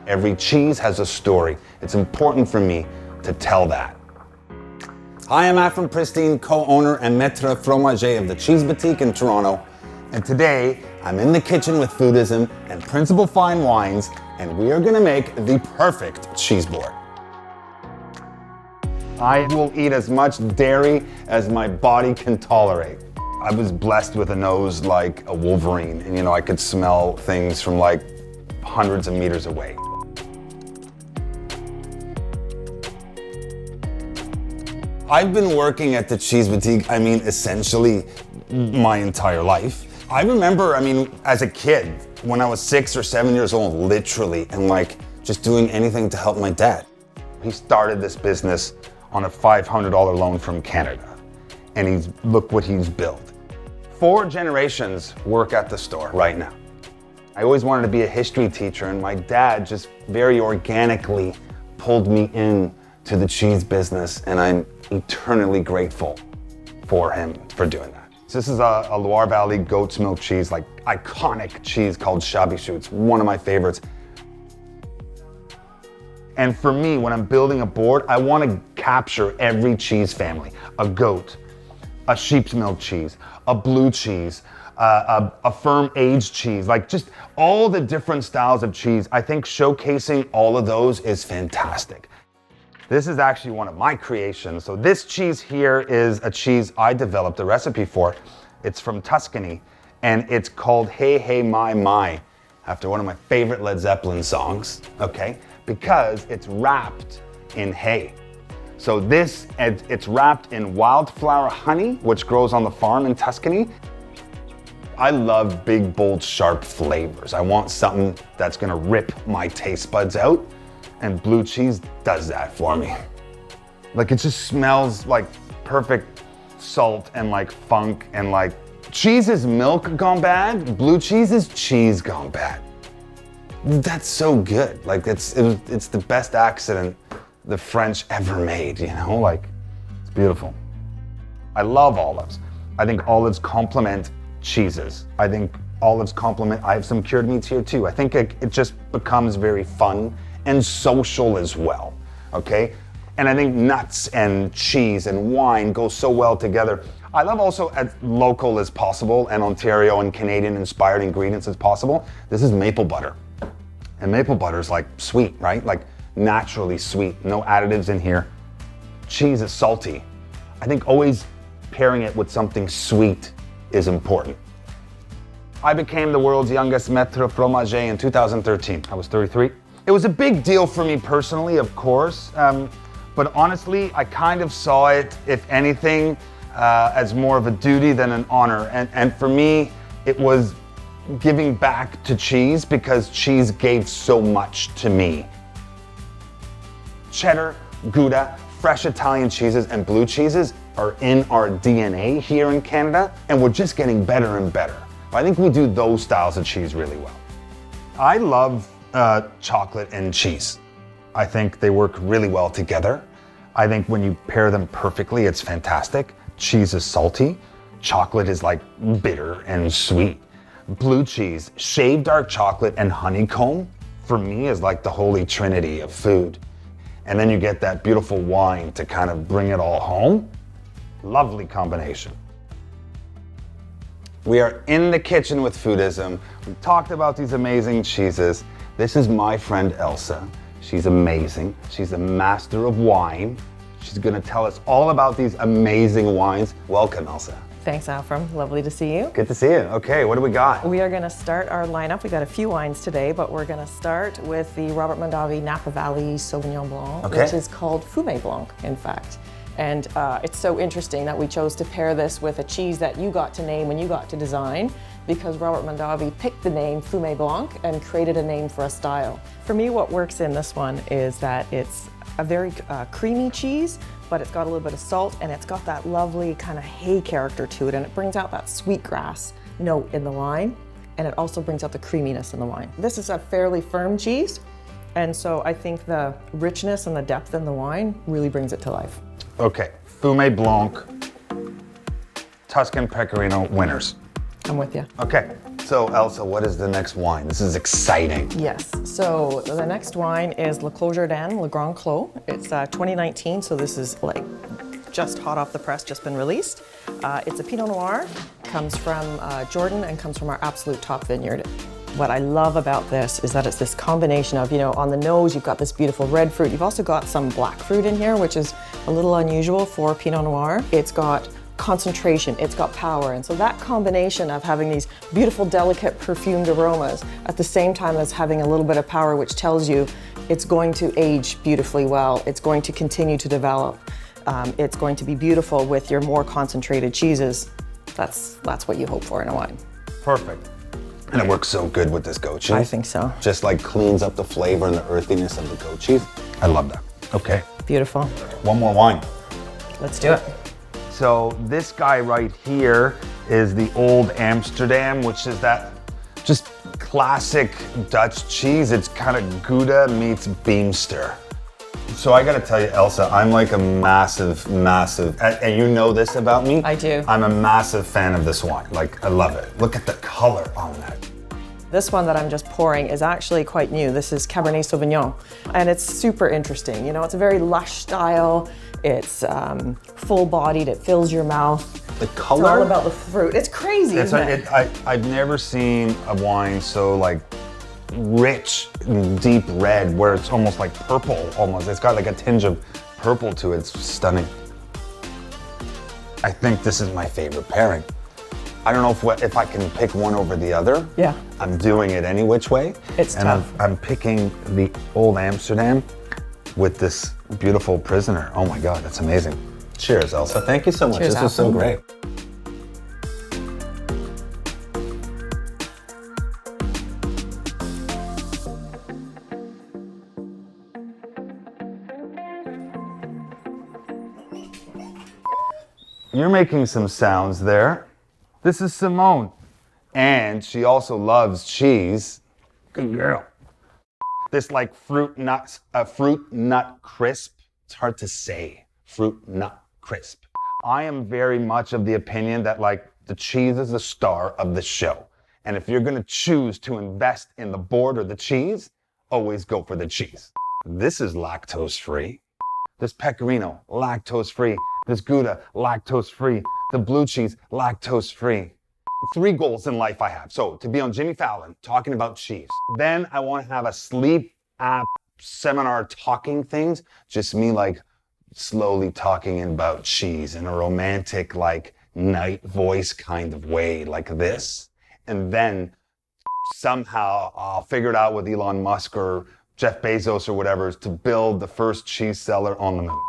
Every cheese has a story. It's important for me to tell that. Hi, I'm Afrim Pristine, co-owner and maître fromager of the Cheese Boutique in Toronto. And today, I'm in the kitchen with Foodism and Principal Fine Wines, and we are gonna make the perfect cheese board. I will eat as much dairy as my body can tolerate. I was blessed with a nose like a Wolverine, and I could smell things from like hundreds of meters away. I've been working at the Cheese Boutique, essentially my entire life. I remember, as a kid, when I was 6 or 7 years old, literally, and just doing anything to help my dad. He started this business on a $500 loan from Canada, and look what he's built. 4 generations work at the store right now. I always wanted to be a history teacher, and my dad just very organically pulled me in to the cheese business, and I'm eternally grateful for him for doing that. So this is a Loire Valley goat's milk cheese, iconic cheese called Chabichou. It's one of my favorites. And for me, when I'm building a board, I want to capture every cheese family. A goat, a sheep's milk cheese, a blue cheese, a firm aged cheese, just all the different styles of cheese. I think showcasing all of those is fantastic. This is actually one of my creations. So this cheese here is a cheese I developed a recipe for. It's from Tuscany, and it's called Hey Hey My My, after one of my favorite Led Zeppelin songs, okay? Because it's wrapped in hay. So it's wrapped in wildflower honey, which grows on the farm in Tuscany. I love big, bold, sharp flavors. I want something that's gonna rip my taste buds out. And blue cheese does that for me. It just smells like perfect salt and funk and cheese is milk gone bad, blue cheese is cheese gone bad. That's so good. It's the best accident the French ever made, it's beautiful. I love olives. I think olives complement cheeses. I think olives complement, I have some cured meats here too. I think it just becomes very fun and social as well, okay? And I think nuts and cheese and wine go so well together. I love also as local as possible and Ontario and Canadian inspired ingredients as possible. This is maple butter. And maple butter is sweet, right? Naturally sweet, no additives in here. Cheese is salty. I think always pairing it with something sweet is important. I became the world's youngest maître fromager in 2013. I was 33. It was a big deal for me personally, of course, but honestly, I kind of saw it, if anything, as more of a duty than an honor. And for me, it was giving back to cheese because cheese gave so much to me. Cheddar, Gouda, fresh Italian cheeses, and blue cheeses are in our DNA here in Canada, and we're just getting better and better. I think we do those styles of cheese really well. I love chocolate and cheese. I think they work really well together. I think when you pair them perfectly, it's fantastic. Cheese is salty. Chocolate is bitter and sweet. Blue cheese, shaved dark chocolate, and honeycomb, for me, is the holy trinity of food. And then you get that beautiful wine to kind of bring it all home. Lovely combination. We are in the kitchen with Foodism. We talked about these amazing cheeses. This is my friend Elsa. She's amazing. She's a master of wine. She's gonna tell us all about these amazing wines. Welcome, Elsa. Thanks, Afrim. Lovely to see you. Good to see you. Okay, what do we got? We are gonna start our lineup. We got a few wines today, but we're gonna start with the Robert Mondavi Napa Valley Sauvignon Blanc, which is called Fumé Blanc, in fact. And it's so interesting that we chose to pair this with a cheese that you got to name and you got to design, because Robert Mondavi picked the name Fumé Blanc and created a name for a style. For me, what works in this one is that it's a very creamy cheese, but it's got a little bit of salt and it's got that lovely kind of hay character to it, and it brings out that sweetgrass note in the wine, and it also brings out the creaminess in the wine. This is a fairly firm cheese, and so I think the richness and the depth in the wine really brings it to life. Okay, Fumé Blanc, Tuscan Pecorino winners. I'm with you. Okay, so So Elsa, what is the next wine? This is exciting. Yes, so the next wine is Le Clos Jardin, Le Grand Clos. It's 2019, so this is like just hot off the press, just been released. It's a Pinot Noir, comes from Jordan and comes from our absolute top vineyard. What I love about this is that it's this combination of, on the nose, you've got this beautiful red fruit. You've also got some black fruit in here, which is a little unusual for Pinot Noir. It's got concentration, it's got power. And so that combination of having these beautiful, delicate, perfumed aromas at the same time as having a little bit of power, which tells you it's going to age beautifully well. It's going to continue to develop. It's going to be beautiful with your more concentrated cheeses. That's what you hope for in a wine. Perfect. And it works so good with this goat cheese. I think so. Just like cleans up the flavor and the earthiness of the goat cheese. I love that. Okay. Beautiful. One more wine. Let's do it. So this guy right here is the Old Amsterdam, which is that just classic Dutch cheese. It's kind of Gouda meets Beemster. So I gotta tell you, Elsa, I'm like a massive, and you know this about me. I do. I'm a massive fan of this wine. Like, I love it. Look at the color on that. This one that I'm just pouring is actually quite new. This is Cabernet Sauvignon, and it's super interesting. It's a very lush style. It's full-bodied, it fills your mouth. The color? It's all about the fruit. It's crazy, isn't it? I've never seen a wine so like rich, deep red, where it's almost like purple, almost. It's got like a tinge of purple to it. It's stunning. I think this is my favorite pairing. I don't know if I can pick one over the other. Yeah. I'm doing it any which way. It's tough. I'm picking the Old Amsterdam with this beautiful Prisoner. Oh my God, that's amazing. Cheers, Elsa. Thank you so much. Cheers, this was so great. You're making some sounds there. This is Simone. And she also loves cheese. Good girl. This like fruit nut crisp. It's hard to say. Fruit nut crisp. I am very much of the opinion that like the cheese is the star of the show. And if you're gonna choose to invest in the board or the cheese, always go for the cheese. This is lactose free. This pecorino, lactose free. This Gouda, lactose free. The blue cheese, lactose free. 3 goals in life I have. So to be on Jimmy Fallon talking about cheese. Then I want to have a sleep app seminar talking things. Just me like slowly talking about cheese in a romantic like night voice kind of way like this. And then somehow I'll figure it out with Elon Musk or Jeff Bezos or whatever to build the first cheese cellar on the moon.